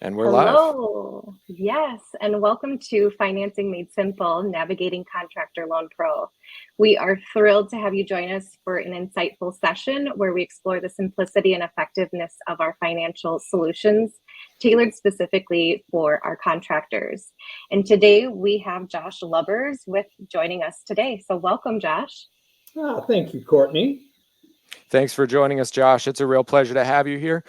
And we're live. Hello. Yes, and welcome to Financing Made Simple, Navigating Contractor Loan Pro. We are thrilled to have you join us for an insightful session where we explore the simplicity and effectiveness of our financial solutions tailored specifically for our contractors. And today we have Josh Lubbers joining us today. So welcome, Josh. Thank you, Courtney. Thanks for joining us, Josh. It's a real pleasure to have you here.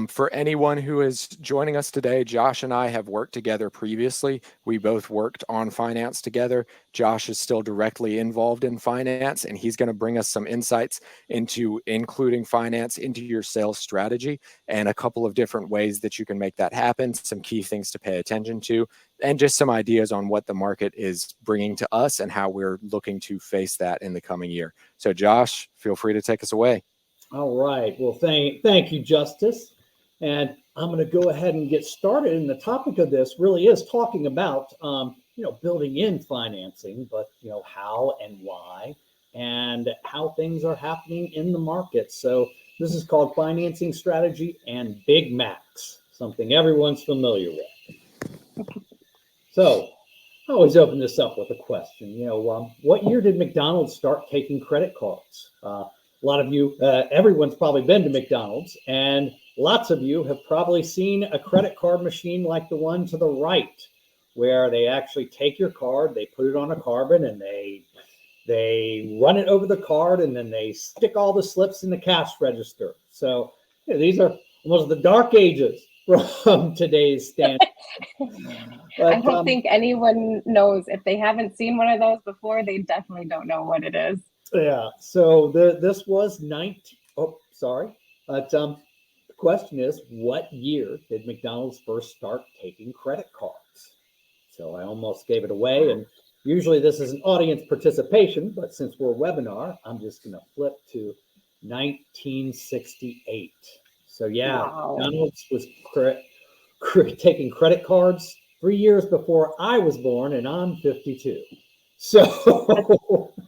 For anyone who is joining us today, Josh and I have worked together previously. We both worked on finance together. Josh is still directly involved in finance, and he's going to bring us some insights into including finance into your sales strategy and a couple of different ways that you can make that happen, some key things to pay attention to, and just some ideas on what the market is bringing to us and how we're looking to face that in the coming year. So, Josh, feel free to take us away. All right. Well, thank you, Justice. And I'm going to go ahead and get started. And the topic of this really is talking about, building in financing, but, how and why and how things are happening in the market. So this is called Financing Strategy and Big Macs, something everyone's familiar with. So I always open this up with a question. What year did McDonald's start taking credit cards? A lot of you, everyone's probably been to McDonald's, and lots of you have probably seen a credit card machine like the one to the right, where they actually take your card, they put it on a carbon, and they run it over the card, and then they stick all the slips in the cash register. So these are almost the dark ages from today's standard. I don't think anyone knows. If they haven't seen one of those before, they definitely don't know what it is. Yeah. So this was 19. Oh, sorry. But the question is, what year did McDonald's first start taking credit cards? So I almost gave it away. And usually this is an audience participation, but since we're a webinar, I'm just going to flip to 1968. So yeah, wow. McDonald's was taking credit cards 3 years before I was born, and I'm 52. So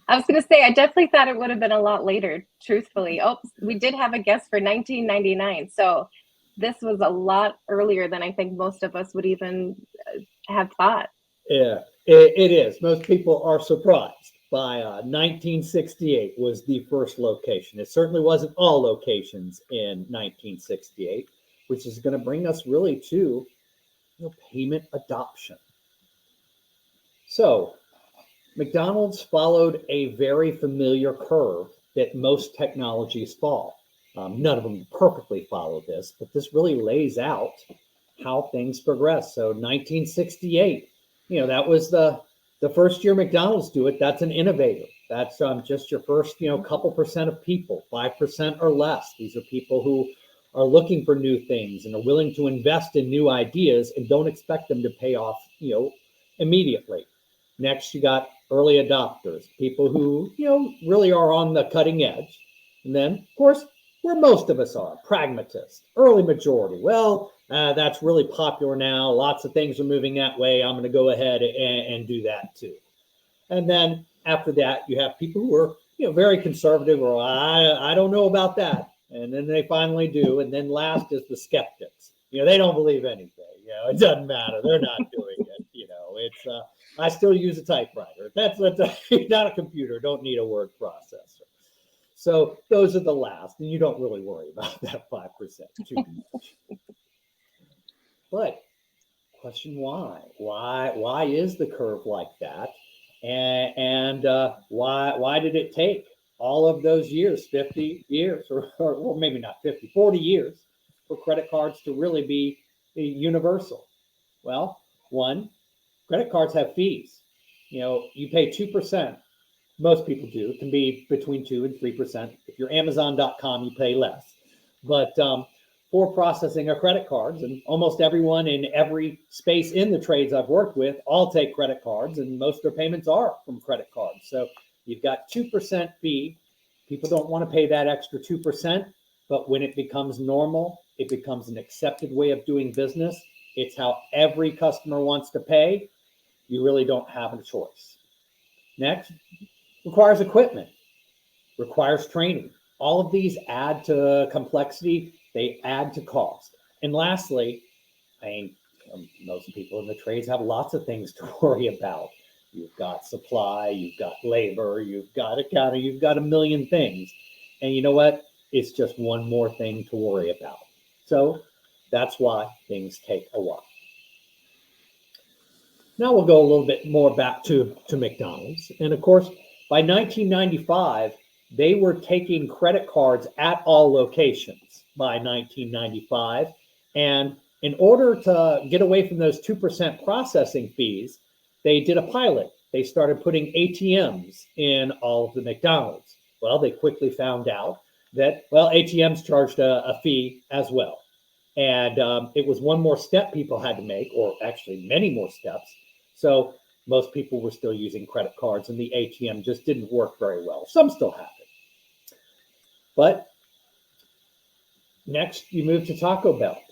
I was going to say, I definitely thought it would have been a lot later, truthfully. Oh, we did have a guess for 1999. So this was a lot earlier than I think most of us would even have thought. Yeah, it is. Most people are surprised by 1968 was the first location. It certainly wasn't all locations in 1968, which is going to bring us really to payment adoption. So McDonald's followed a very familiar curve that most technologies follow. None of them perfectly follow this, but this really lays out how things progress. So 1968, that was the first year McDonald's do it. That's an innovator. That's just your first, couple percent of people, 5% or less. These are people who are looking for new things and are willing to invest in new ideas and don't expect them to pay off, immediately. Next, you got early adopters, people who, really are on the cutting edge. And then, of course, where most of us are, pragmatists, early majority. Well, that's really popular now. Lots of things are moving that way. I'm going to go ahead and do that too. And then after that, you have people who are, very conservative, or I don't know about that. And then they finally do. And then last is the skeptics. They don't believe anything. It doesn't matter. They're not doing it. It's I still use a typewriter. That's not a computer. Don't need a word processor. So those are the last, and you don't really worry about that 5% too much. But question why? Why is the curve like that? And why did it take all of those years, 50 years, or maybe not 50, 40 years for credit cards to really be universal? Well, one, credit cards have fees. You pay 2%. Most people do. It can be between 2 and 3%. If you're Amazon.com, you pay less. But for processing of credit cards, and almost everyone in every space in the trades I've worked with all take credit cards, and most of their payments are from credit cards. So you've got 2% fee. People don't want to pay that extra 2%, but when it becomes normal, it becomes an accepted way of doing business. It's how every customer wants to pay. You really don't have a choice. Next, requires equipment, requires training. All of these add to complexity. They add to cost. And lastly, I mean, most people in the trades have lots of things to worry about. You've got supply, you've got labor, you've got accounting, you've got a million things. And you know what? It's just one more thing to worry about. So that's why things take a while. Now we'll go a little bit more back to McDonald's. And of course, by 1995, they were taking credit cards at all locations by 1995. And in order to get away from those 2% processing fees, they did a pilot. They started putting ATMs in all of the McDonald's. Well, they quickly found out that, well, ATMs charged a fee as well. And it was one more step people had to make, or actually many more steps. So most people were still using credit cards, and the ATM just didn't work very well. Some still have it. But next, you move to Taco Bell.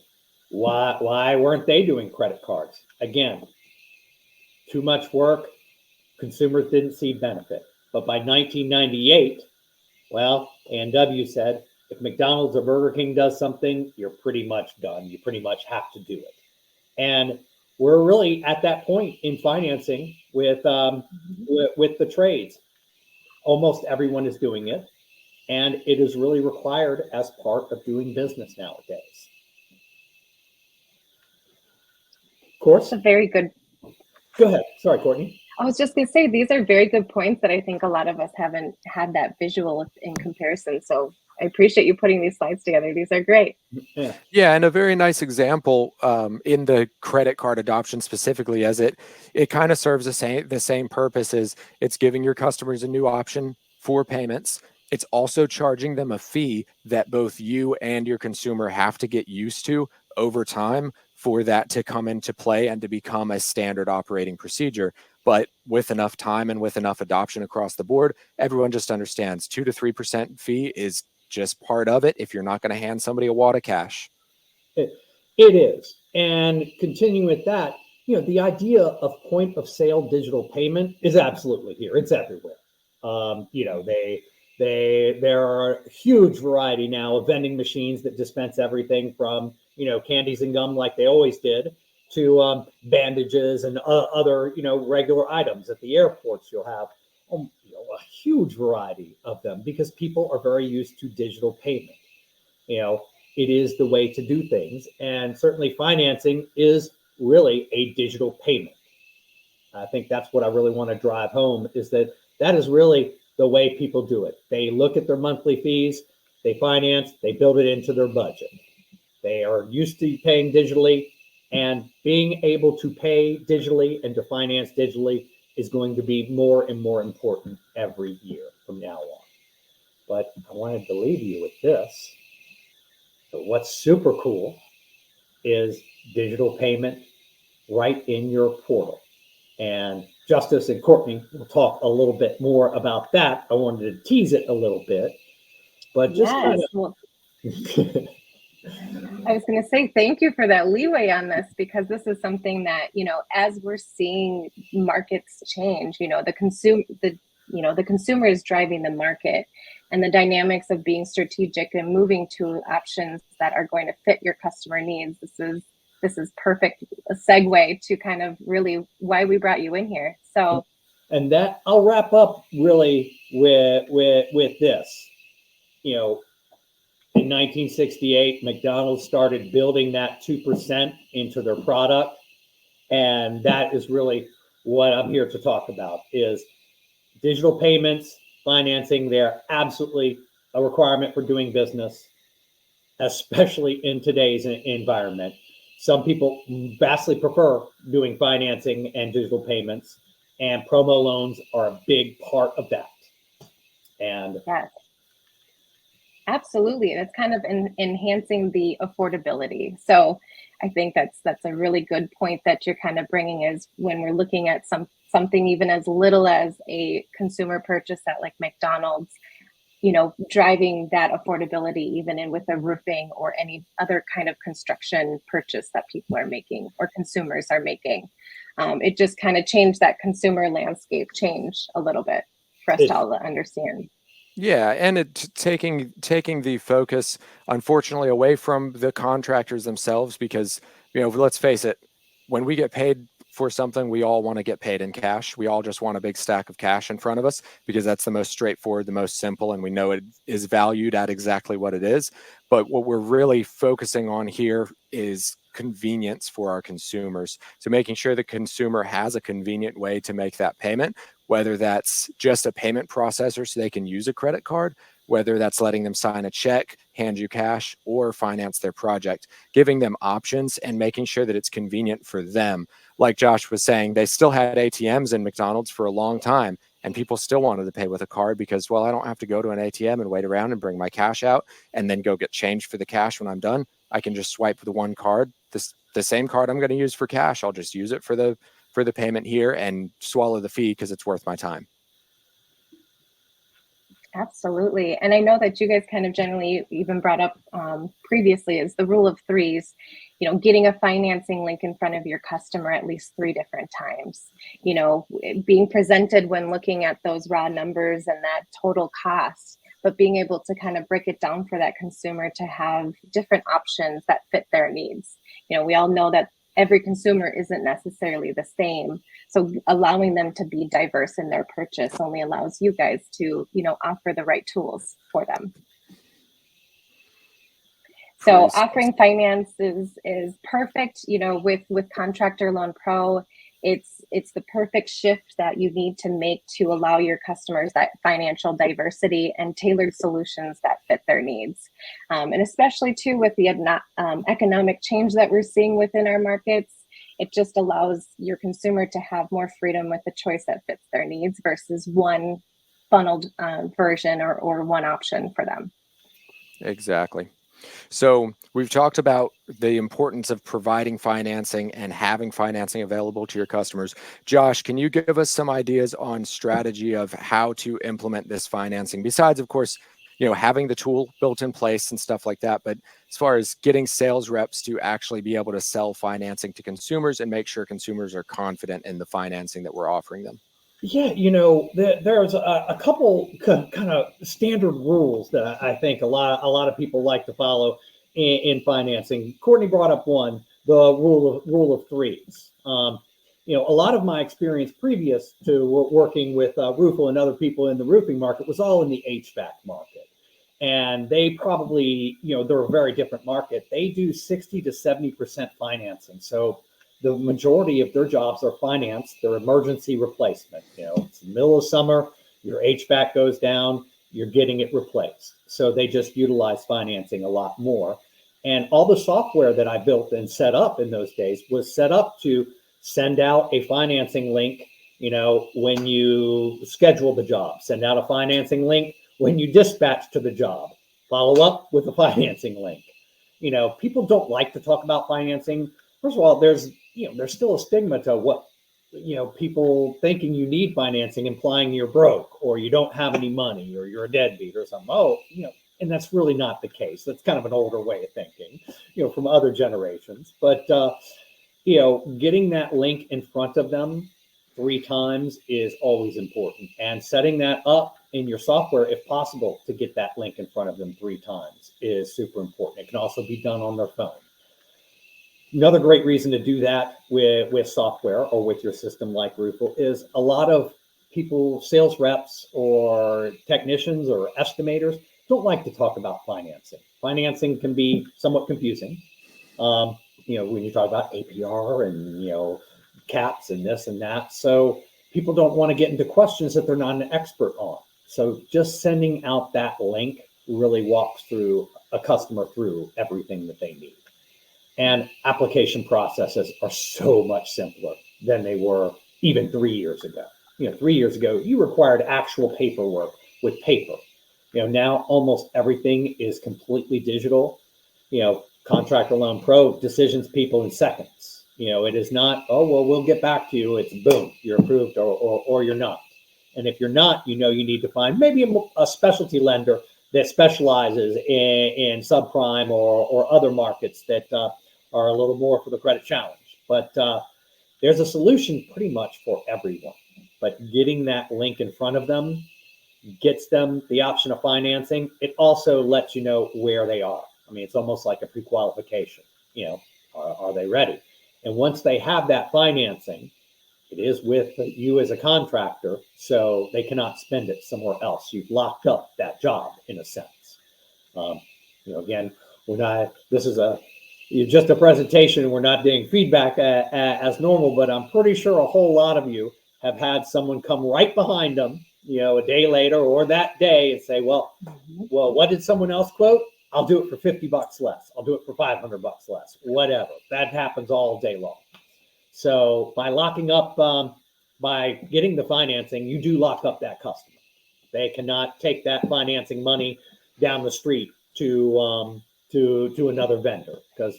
Why weren't they doing credit cards? Again, too much work. Consumers didn't see benefit. But by 1998, well, A&W said, if McDonald's or Burger King does something, you're pretty much done. You pretty much have to do it. And we're really at that point in financing with the trades. Almost everyone is doing it, and it is really required as part of doing business nowadays. Of course. That's a very good. Go ahead. Sorry, Courtney. I was just going to say, these are very good points that I think a lot of us haven't had that visual in comparison. So I appreciate you putting these slides together. These are great. Yeah, and a very nice example in the credit card adoption specifically, as it kind of serves the same purpose as it's giving your customers a new option for payments. It's also charging them a fee that both you and your consumer have to get used to over time for that to come into play and to become a standard operating procedure. But with enough time and with enough adoption across the board, everyone just understands 2 to 3% fee is just part of it if you're not going to hand somebody a wad of cash. It is. And continuing with that, the idea of point of sale digital payment is absolutely here. It's everywhere. There are a huge variety now of vending machines that dispense everything from, candies and gum like they always did to bandages and other, regular items. At the airports, you'll have a huge variety of them because people are very used to digital payment. It is the way to do things. And certainly financing is really a digital payment. I think that's what I really want to drive home, is that is really the way people do it. They look at their monthly fees, they finance, they build it into their budget. They are used to paying digitally, and being able to pay digitally and to finance digitally is going to be more and more important every year from now on. But I wanted to leave you with this. So what's super cool is digital payment right in your portal. And Justice and Courtney will talk a little bit more about that. I wanted to tease it a little bit, but just I was going to say thank you for that leeway on this, because this is something that, as we're seeing markets change, the consumer is driving the market, and the dynamics of being strategic and moving to options that are going to fit your customer needs. This is perfect a segue to kind of really why we brought you in here. So, and that I'll wrap up really with this. In 1968, McDonald's started building that 2% into their product. And that is really what I'm here to talk about, is digital payments, financing. They're absolutely a requirement for doing business, especially in today's environment. Some people vastly prefer doing financing and digital payments, and promo loans are a big part of that. And yes. Absolutely. It's kind of enhancing the affordability. So I think that's a really good point that you're kind of bringing, is when we're looking at something even as little as a consumer purchase at like McDonald's, driving that affordability even in with a roofing or any other kind of construction purchase that people are making or consumers are making. It just kind of changed that consumer landscape change a little bit for us to all understand. Yeah, and taking the focus, unfortunately, away from the contractors themselves, because let's face it, when we get paid for something, we all want to get paid in cash. We all just want a big stack of cash in front of us because that's the most straightforward, the most simple, and we know it is valued at exactly what it is. But what we're really focusing on here is convenience for our consumers. So making sure the consumer has a convenient way to make that payment, whether that's just a payment processor so they can use a credit card, whether that's letting them sign a check, hand you cash, or finance their project, giving them options and making sure that it's convenient for them. Like Josh was saying, they still had ATMs in McDonald's for a long time, and people still wanted to pay with a card because, well, I don't have to go to an ATM and wait around and bring my cash out and then go get change for the cash when I'm done. I can just swipe the one card, the same card I'm going to use for cash. I'll just use it for the payment here and swallow the fee because it's worth my time. Absolutely. And I know that you guys kind of generally even brought up previously is the rule of threes, getting a financing link in front of your customer at least 3 different times, being presented when looking at those raw numbers and that total cost, but being able to kind of break it down for that consumer to have different options that fit their needs. We all know that every consumer isn't necessarily the same. So allowing them to be diverse in their purchase only allows you guys to, offer the right tools for them. So offering finance is perfect, with Contractor Loan Pro. It's the perfect shift that you need to make to allow your customers that financial diversity and tailored solutions that fit their needs. And especially too with the economic change that we're seeing within our markets, it just allows your consumer to have more freedom with the choice that fits their needs versus one funneled version or one option for them. Exactly. So we've talked about the importance of providing financing and having financing available to your customers. Josh, can you give us some ideas on strategy of how to implement this financing besides, of course, having the tool built in place and stuff like that, but as far as getting sales reps to actually be able to sell financing to consumers and make sure consumers are confident in the financing that we're offering them? Yeah, there's a couple kind of standard rules that I think a lot of people like to follow in financing. Courtney brought up one, the rule of threes. A lot of my experience previous to working with ROOFLE and other people in the roofing market was all in the HVAC market. And they probably, they're a very different market. They do 60 to 70% financing. So the majority of their jobs are financed. They're emergency replacement. It's the middle of summer, your HVAC goes down, you're getting it replaced. So they just utilize financing a lot more. And all the software that I built and set up in those days was set up to send out a financing link, when you schedule the job, send out a financing link when you dispatch to the job, follow up with a financing link. People don't like to talk about financing. First of all, there's still a stigma to what, people thinking you need financing, implying you're broke or you don't have any money or you're a deadbeat or something. And that's really not the case. That's kind of an older way of thinking, from other generations. But, getting that link in front of them 3 times is always important. And setting that up in your software, if possible, to get that link in front of them 3 times is super important. It can also be done on their phone. Another great reason to do that with software or with your system like ROOFLE is a lot of people, sales reps or technicians or estimators, don't like to talk about financing. Financing can be somewhat confusing. When you talk about APR and, caps and this and that. So people don't want to get into questions that they're not an expert on. So just sending out that link really walks through a customer through everything that they need. And application processes are so much simpler than they were even 3 years ago. 3 years ago, you required actual paperwork with paper. Now almost everything is completely digital. Contractor Loan Pro decisions people in seconds. It is not, oh, well, we'll get back to you. It's boom, you're approved or you're not. And if you're not, you need to find maybe a specialty lender that specializes in subprime or other markets that are a little more for the credit challenge. But there's a solution pretty much for everyone. But getting that link in front of them gets them the option of financing. It also lets you know where they are. I mean, it's almost like a pre-qualification. Are they ready? And once they have that financing, it is with you as a contractor, so they cannot spend it somewhere else. You've locked up that job in a sense. Again, this is just a presentation. We're not doing feedback as normal, but I'm pretty sure a whole lot of you have had someone come right behind them, a day later or that day and say, well, what did someone else quote? I'll do it for $50 less. I'll do it for $500 less, whatever. That happens all day long. So by locking up, by getting the financing, you do lock up that customer. They cannot take that financing money down the street to another vendor, because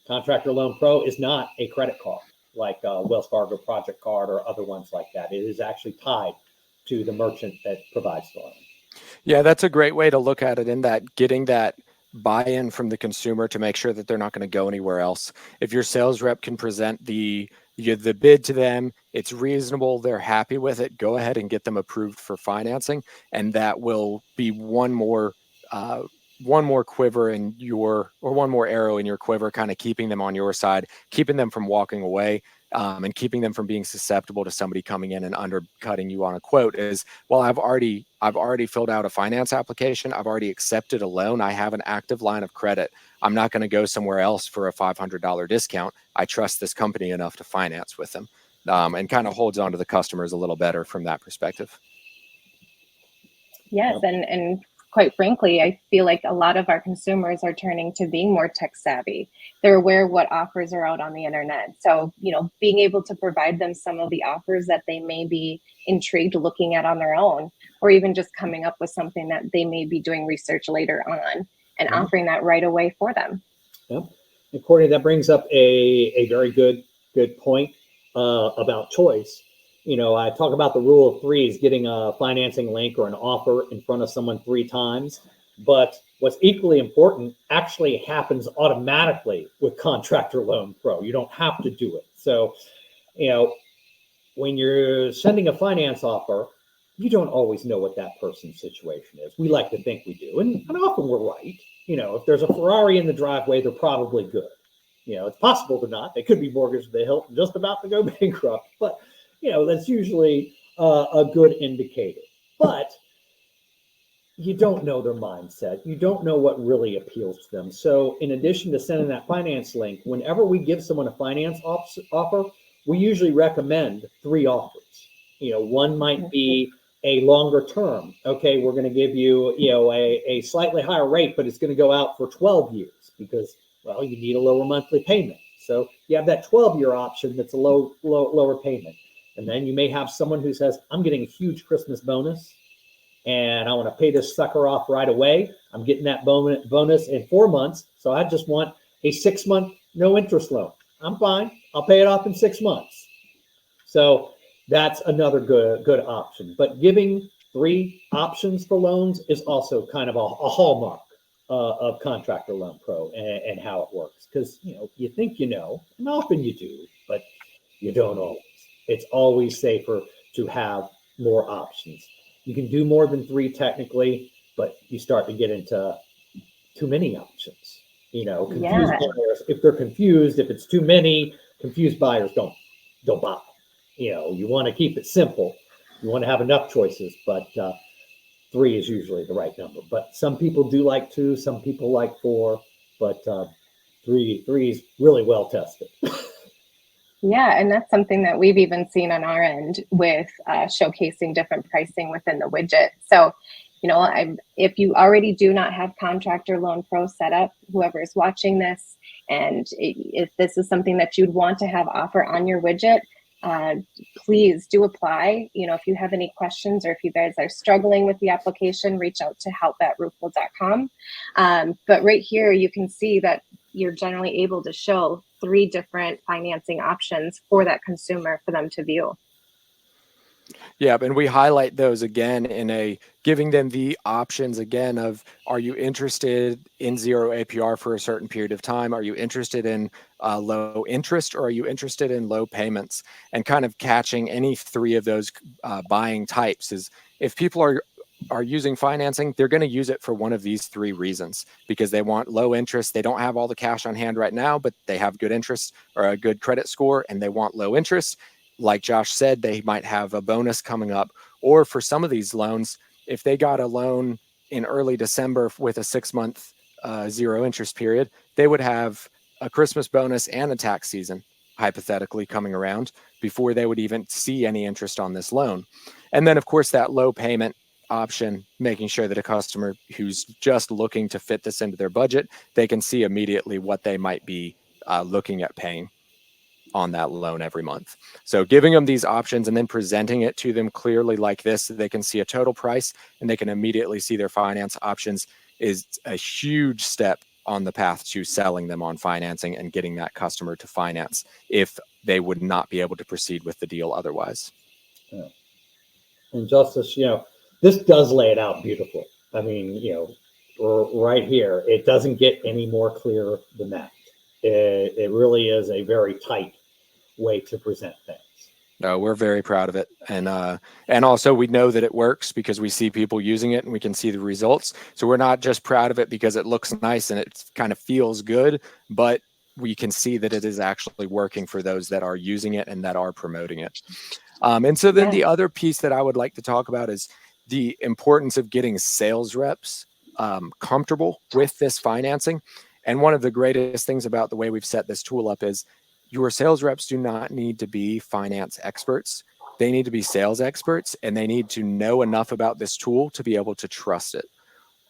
Contractor Loan Pro is not a credit card like Wells Fargo Project Card or other ones like that. It is actually tied to the merchant that provides the loan. Yeah, that's a great way to look at it, in that getting that buy-in from the consumer to make sure that they're not going to go anywhere else. If your sales rep can present the bid to them, it's reasonable, they're happy with it, go ahead and get them approved for financing, and that will be one more quiver in your, or one more arrow in your quiver, kind of keeping them on your side, keeping them from walking away, and keeping them from being susceptible to somebody coming in and undercutting you on a quote. Is, well, I've already filled out a finance application, I've already accepted a loan, I have an active line of credit, I'm not going to go somewhere else for a $500 discount. I trust this company enough to finance with them, and kind of holds on to the customers a little better from that perspective. Yes, and quite frankly, I feel like a lot of our consumers are turning to being more tech savvy. They're aware of what offers are out on the internet. So, being able to provide them some of the offers that they may be intrigued looking at on their own, or even just coming up with something that they may be doing research later on and offering that right away for them. Yep. And Courtney, that brings up a very good point about choice. I talk about the rule of threes, getting a financing link or an offer in front of someone 3 times. But what's equally important actually happens automatically with Contractor Loan Pro. You don't have to do it. So, when you're sending a finance offer, you don't always know what that person's situation is. We like to think we do, and often we're right. If there's a Ferrari in the driveway, they're probably good. It's possible they're not. They could be mortgaged to the hilt, just about to go bankrupt. But that's usually a good indicator. But you don't know their mindset. You don't know what really appeals to them. So in addition to sending that finance link, whenever we give someone a finance offer, we usually recommend 3 offers. One might be a longer term. Okay, we're going to give you, a slightly higher rate, but it's going to go out for 12 years because, well, you need a lower monthly payment. So you have that 12-year option that's a lower payment. And then you may have someone who says, I'm getting a huge Christmas bonus and I want to pay this sucker off right away. I'm getting that bonus in 4 months. So I just want a 6-month no interest loan. I'm fine. I'll pay it off in 6 months. So that's another good option. But giving 3 options for loans is also kind of a hallmark of Contractor Loan Pro and how it works. Because, you think and often you do, but you don't always. It's always safer to have more options. You can do more than 3 technically, but you start to get into too many options. Confused buyers, if they're confused, if it's too many, confused buyers don't buy. You want to keep it simple. You want to have enough choices, but 3 is usually the right number. But some people do like 2, some people like 4, but 3 is really well tested. Yeah, and that's something that we've even seen on our end with showcasing different pricing within the widget. So, if you already do not have Contractor Loan Pro set up, whoever is watching this, and if this is something that you'd want to have offer on your widget, please do apply. If you have any questions or if you guys are struggling with the application, reach out to help@roofle.com. But right here, you can see that you're generally able to show 3 different financing options for that consumer for them to view. Yeah, and we highlight those again in giving them the options again of, are you interested in zero APR for a certain period of time? Are you interested in low interest, or are you interested in low payments? And kind of catching any three of those buying types. Is if people are using financing, they're going to use it for one of these three reasons, because they want low interest. They don't have all the cash on hand right now, but they have good interest or a good credit score, and they want low interest. Like Josh said, they might have a bonus coming up. Or for some of these loans, if they got a loan in early December with a 6-month zero interest period, they would have a Christmas bonus and a tax season hypothetically coming around before they would even see any interest on this loan. And then, of course, that low payment option, making sure that a customer who's just looking to fit this into their budget, they can see immediately what they might be looking at paying on that loan every month. So giving them these options and then presenting it to them clearly like this, so they can see a total price and they can immediately see their finance options, is a huge step on the path to selling them on financing and getting that customer to finance if they would not be able to proceed with the deal otherwise. Yeah. And Justice, this does lay it out beautifully. I mean, right here, it doesn't get any more clear than that. It really is a very tight way to present things. No, we're very proud of it. And also we know that it works because we see people using it and we can see the results. So we're not just proud of it because it looks nice and it kind of feels good, but we can see that it is actually working for those that are using it and that are promoting it. And so then the other piece that I would like to talk about is the importance of getting sales reps comfortable with this financing. And one of the greatest things about the way we've set this tool up is your sales reps do not need to be finance experts. They need to be sales experts, and they need to know enough about this tool to be able to trust it.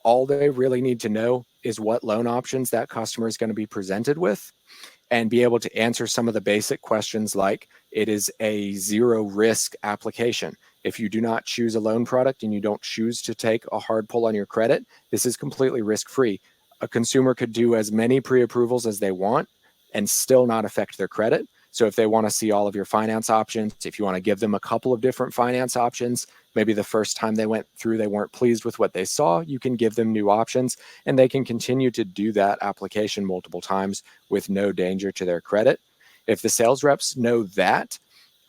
All they really need to know is what loan options that customer is going to be presented with, and be able to answer some of the basic questions like, it is a zero risk application. If you do not choose a loan product and you don't choose to take a hard pull on your credit, this is completely risk-free. A consumer could do as many pre-approvals as they want and still not affect their credit. So if they want to see all of your finance options, if you want to give them a couple of different finance options, maybe the first time they went through, they weren't pleased with what they saw, you can give them new options, and they can continue to do that application multiple times with no danger to their credit. If the sales reps know that,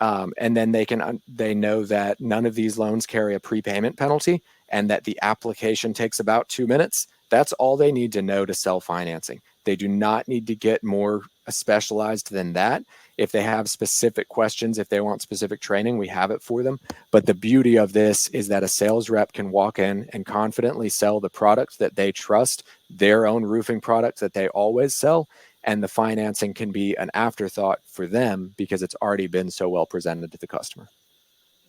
and then they know that none of these loans carry a prepayment penalty and that the application takes about 2 minutes, that's all they need to know to sell financing. They do not need to get more specialized than that. If they have specific questions, if they want specific training, we have it for them. But the beauty of this is that a sales rep can walk in and confidently sell the product that they trust, their own roofing product that they always sell, and the financing can be an afterthought for them because it's already been so well presented to the customer.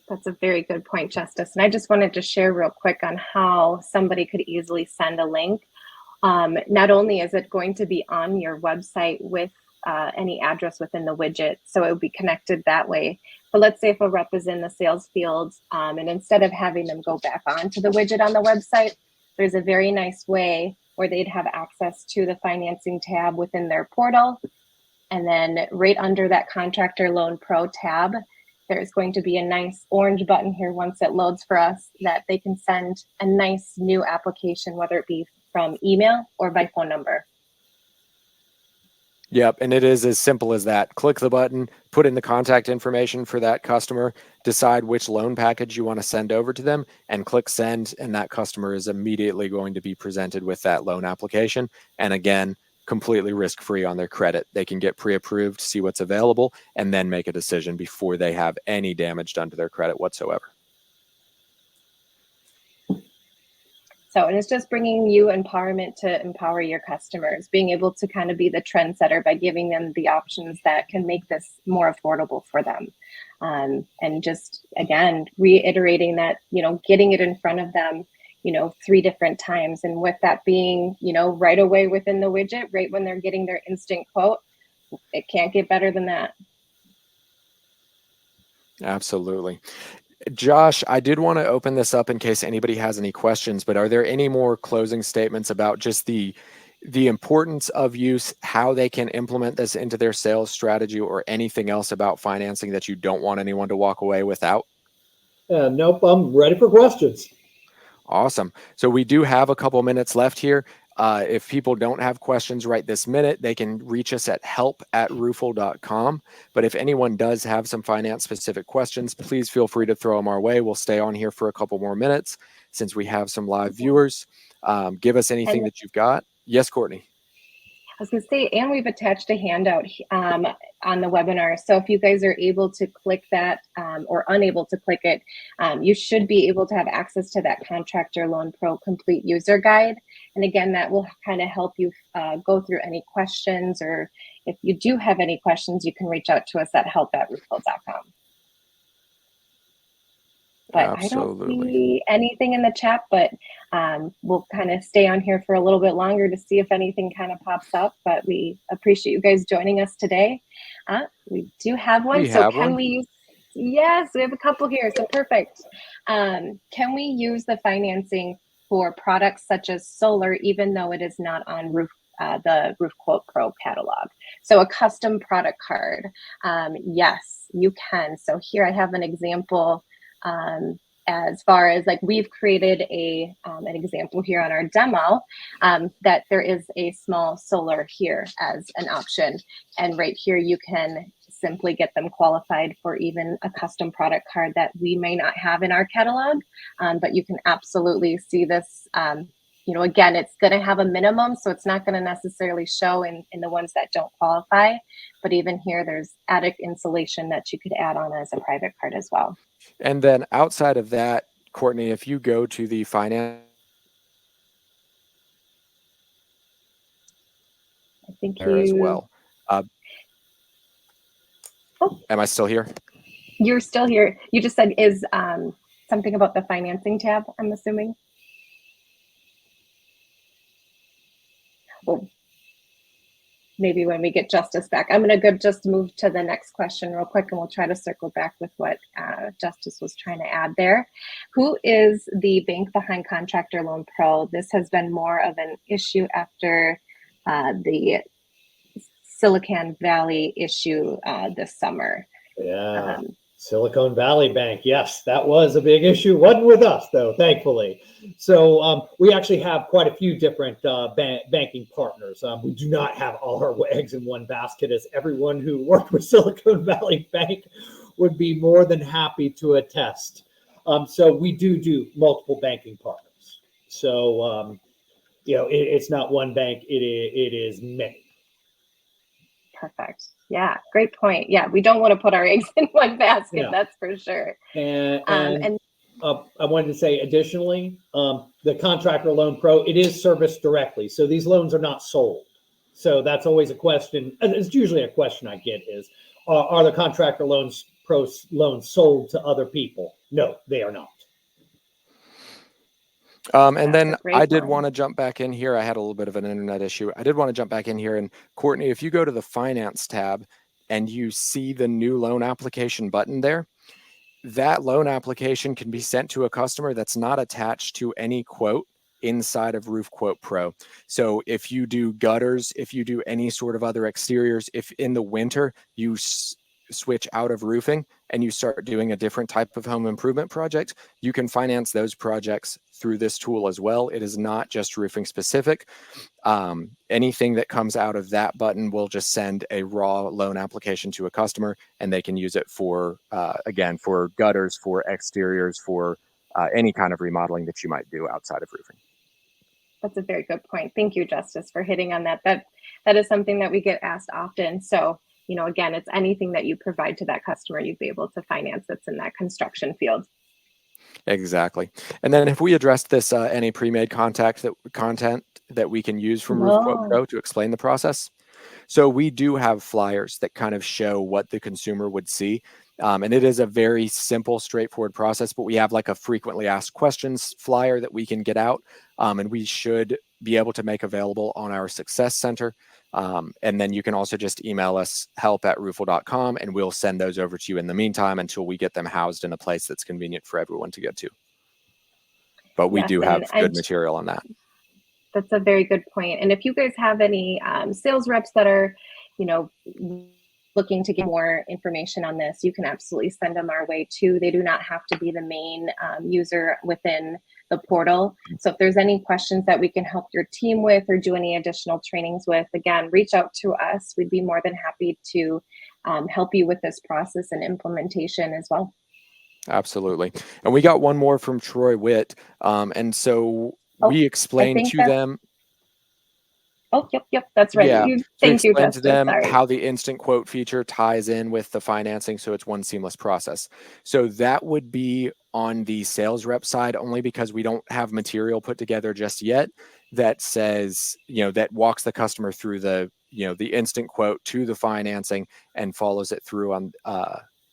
That's a very good point, Justice. And I just wanted to share real quick on how somebody could easily send a link. Not only is it going to be on your website with any address within the widget, so it would be connected that way. But let's say if a rep is in the sales field, and instead of having them go back onto the widget on the website, there's a very nice way where they'd have access to the financing tab within their portal. And then right under that Contractor Loan Pro tab, there's going to be a nice orange button here once it loads for us that they can send a nice new application, whether it be from email or by phone number. Yep, and it is as simple as that. Click the button, put in the contact information for that customer, decide which loan package you want to send over to them, and click send, and that customer is immediately going to be presented with that loan application. And again, completely risk-free on their credit. They can get pre-approved, see what's available, and then make a decision before they have any damage done to their credit whatsoever. So, and it's just bringing you empowerment to empower your customers, being able to kind of be the trendsetter by giving them the options that can make this more affordable for them. And just, again, reiterating that, getting it in front of them, 3 different times. And with that being, right away within the widget, right when they're getting their instant quote, it can't get better than that. Absolutely. Josh, I did want to open this up in case anybody has any questions, but are there any more closing statements about just the importance of use, how they can implement this into their sales strategy, or anything else about financing that you don't want anyone to walk away without? Nope, I'm ready for questions. Awesome. So we do have a couple minutes left here. If people don't have questions right this minute, they can reach us at help@roofle.com. But if anyone does have some finance specific questions, please feel free to throw them our way. We'll stay on here for a couple more minutes since we have some live viewers. Give us anything that you've got. Yes, Courtney. I was going to say, and we've attached a handout on the webinar. So if you guys are able to click that or unable to click it, you should be able to have access to that Contractor Loan Pro complete user guide. And again, that will kind of help you go through any questions, or if you do have any questions, you can reach out to us at help@roofle.com. But Absolutely. I don't see anything in the chat, but we'll kind of stay on here for a little bit longer to see if anything kind of pops up. But we appreciate you guys joining us today. We do have one. We use? Yes, we have a couple here. So perfect. Can we use the financing for products such as solar, even though it is not on the RoofQuote Pro catalog? So a custom product card. Yes, you can. So here I have an example. As far as like we've created an example here on our demo that there is a small solar here as an option, and right here you can simply get them qualified for even a custom product card that we may not have in our catalog, but you can absolutely see this. Again, it's going to have a minimum, so it's not going to necessarily show in the ones that don't qualify, but even here there's added insulation that you could add on as a private card as well. And then outside of that, Courtney, if you go to the finance, I think there as well. Am I still here? You're still here. You just said is something about the financing tab, I'm assuming. Well, maybe when we get Justice back. I'm going to just move to the next question real quick, and we'll try to circle back with what Justice was trying to add there. Who is the bank behind Contractor Loan Pro? This has been more of an issue after the Silicon Valley issue this summer. Yeah, Silicon Valley Bank. Yes, that was a big issue. Wasn't with us, though, thankfully. So we actually have quite a few different banking partners. We do not have all our eggs in one basket, as everyone who worked with Silicon Valley Bank would be more than happy to attest. So we do multiple banking partners. So, it's not one bank, it is many. Perfect. Yeah, great point. Yeah, we don't want to put our eggs in one basket, that's for sure. And I wanted to say, additionally, the Contractor Loan Pro, it is serviced directly. So these loans are not sold. So that's always a question. It's usually a question I get is, are the Contractor Loans Pro loans sold to other people? No, they are not. And then I did want to jump back in here. I had a little bit of an internet issue. I did want to jump back in here. And Courtney, if you go to the finance tab and you see the new loan application button there, that loan application can be sent to a customer that's not attached to any quote inside of RoofQuote Pro. So if you do gutters, if you do any sort of other exteriors, if in the winter you switch out of roofing and you start doing a different type of home improvement project, you can finance those projects through this tool as well. It is not just roofing specific. Anything that comes out of that button will just send a raw loan application to a customer, and they can use it for, again, for gutters, for exteriors, for any kind of remodeling that you might do outside of roofing. That's a very good point. Thank you, Justice, for hitting on that. That is something that we get asked often. So, again, it's anything that you provide to that customer, you'd be able to finance that's in that construction field. Exactly. And then if we address this, any pre-made content that we can use from RoofQuote Pro to explain the process. So we do have flyers that kind of show what the consumer would see. And it is a very simple, straightforward process, but we have like a frequently asked questions flyer that we can get out. And we should be able to make available on our Success Center. And then you can also just email us help@roofle.com, and we'll send those over to you in the meantime until we get them housed in a place that's convenient for everyone to get to. But we do have good material on that. That's a very good point. And if you guys have any sales reps that are, looking to get more information on this, you can absolutely send them our way too. They do not have to be the main user within the portal. So if there's any questions that we can help your team with or do any additional trainings with, again, reach out to us. We'd be more than happy to help you with this process and implementation as well. Absolutely. And we got one more from Troy Witt. And so we explained to them. Oh, yep, that's right. Yeah, Thank you, explain to them sorry. how the instant quote feature ties in with the financing, so it's one seamless process. So that would be on the sales rep side, only because we don't have material put together just yet that says, that walks the customer through the, the instant quote to the financing and follows it through on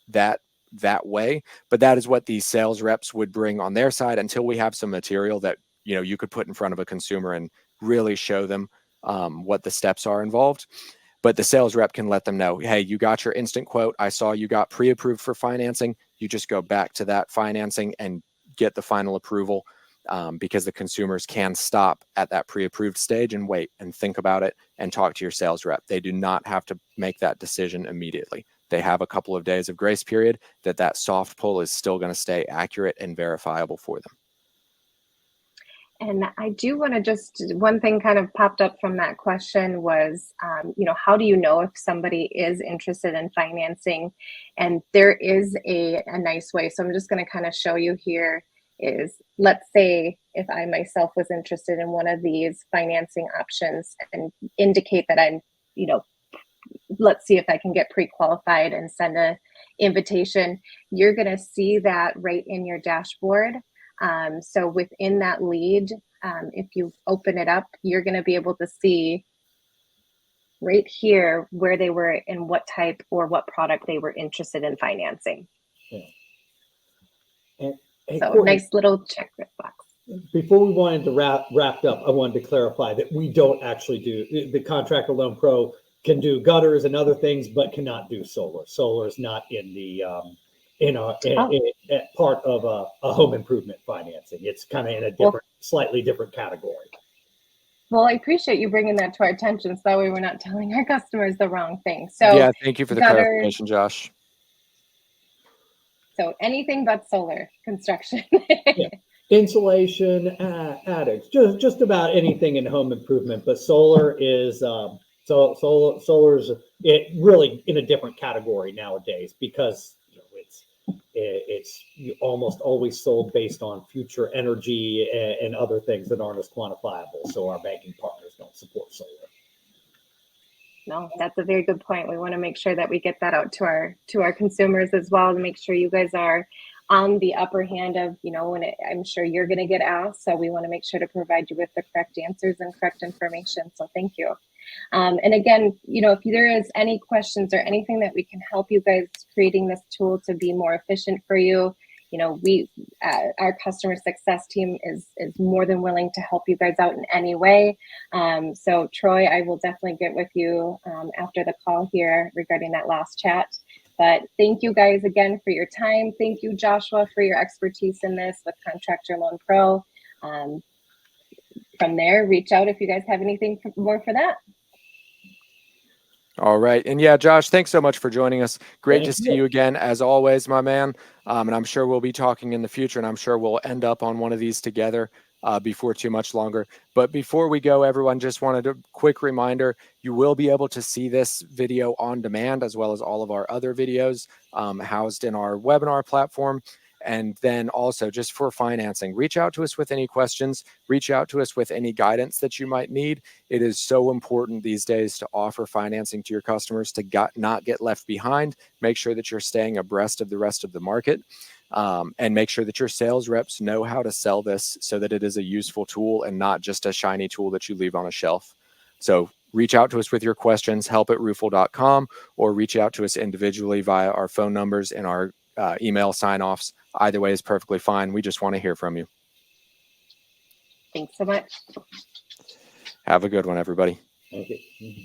that way. But that is what the sales reps would bring on their side until we have some material that, you could put in front of a consumer and really show them what the steps are involved. But the sales rep can let them know, hey, you got your instant quote. I saw you got pre-approved for financing. You just go back to that financing and get the final approval, because the consumers can stop at that pre-approved stage and wait and think about it and talk to your sales rep. They do not have to make that decision immediately. They have a couple of days of grace period that soft pull is still going to stay accurate and verifiable for them. And I do want to just, one thing kind of popped up from that question was, how do you know if somebody is interested in financing? And there is a nice way. So I'm just going to kind of show you here is, let's say if I myself was interested in one of these financing options and indicate that I'm, let's see if I can get pre-qualified and send an invitation, you're going to see that right in your dashboard. So within that lead, if you open it up, you're going to be able to see right here where they were and what type or what product they were interested in financing. Yeah. So Courtney, nice little check box. Before we wanted to wrap up, I wanted to clarify that we don't actually do, the Contractor Loan Pro can do gutters and other things, but cannot do solar. Solar is not in the part of a home improvement financing. It's kind of in a different, slightly different category. Well, I appreciate you bringing that to our attention, so that way we're not telling our customers the wrong thing. So yeah, thank you for the clarification, Josh. So anything but solar construction. Yeah. Insulation, attics, just about anything in home improvement, but solar is solar's it really in a different category nowadays, because it's almost always sold based on future energy and other things that aren't as quantifiable. So our banking partners don't support solar. No, that's a very good point. We want to make sure that we get that out to our consumers as well, to make sure you guys are on the upper hand of, when I'm sure you're going to get asked. So we want to make sure to provide you with the correct answers and correct information. So thank you. And again, if there is any questions or anything that we can help you guys creating this tool to be more efficient for you, our customer success team is more than willing to help you guys out in any way. So Troy, I will definitely get with you after the call here regarding that last chat. But thank you guys again for your time. Thank you, Joshua, for your expertise in this with Contractor Loan Pro. From there, reach out if you guys have anything more for that. All right. And yeah, Josh, thanks so much for joining us. Great to see you again, as always, my man. And I'm sure we'll be talking in the future, and I'm sure we'll end up on one of these together before too much longer. But before we go, everyone, just wanted a quick reminder, you will be able to see this video on demand, as well as all of our other videos housed in our webinar platform. And then also, just for financing, reach out to us with any questions, reach out to us with any guidance that you might need. It is so important these days to offer financing to your customers to not get left behind. Make sure that you're staying abreast of the rest of the market, and make sure that your sales reps know how to sell this so that it is a useful tool and not just a shiny tool that you leave on a shelf. So reach out to us with your questions, help@roofle.com, or reach out to us individually via our phone numbers and our email sign-offs. Either way is perfectly fine. We just want to hear from you. Thanks so much. Have a good one, everybody. Thank you.